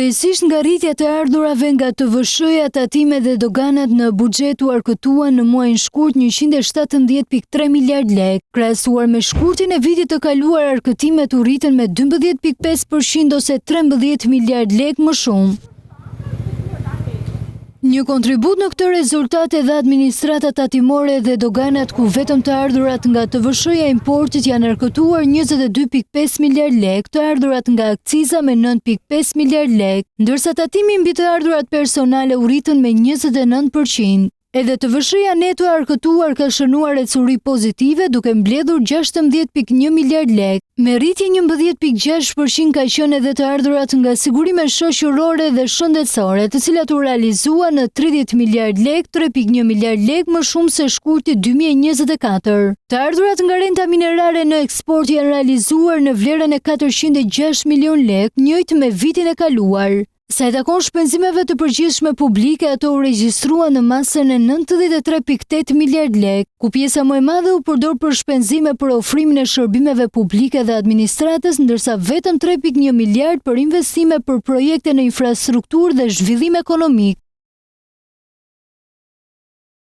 Kryesisht nga rritja të ardhurave nga TVSH-ja, tatimet dhe doganat në buxhet u arkëtuan në muajin shkurt 117.3 miliard lekë, krahasuar me shkurtin e vitit të kaluar arkëtimet u rritën me 12.5% ose 13 miliard lekë më shumë. Një kontribut në këtë rezultat edhe administrata tatimore dhe doganat ku vetëm të ardhurat nga TVSH-ja importit janë arkëtuar 22.5 miliard lekë, të ardhurat nga akciza me 9.5 miliard lekë, ndërsa tatimi mbi të ardhurat personale u rritën me 29%. Edhe TVSH-ja neto e arkëtuar ka shënuar ecuri pozitive duke mbledhur 16.1 miliard lekë. Me rritje 11.6% ka qenë edhe të ardhurat nga sigurime shoqërore dhe shëndetësore, të cilat u realizuan në 30 miliard lekë, 3.1 miliard lekë më shumë se shkurti 2024. Të ardhurat nga renta minerare në eksport janë realizuar në vlerën e 406 milion lekë, njëjtë me vitin e kaluar. Sa i takon shpenzimeve të përgjithshme publike, ato u regjistruan në masën e 93.8 miliard lekë, ku pjesa më e madhe u përdor për shpenzime për ofrimin e shërbimeve publike dhe administratës, ndërsa vetëm 3.1 miliard për investime për projekte në infrastrukturë dhe zhvillim ekonomik.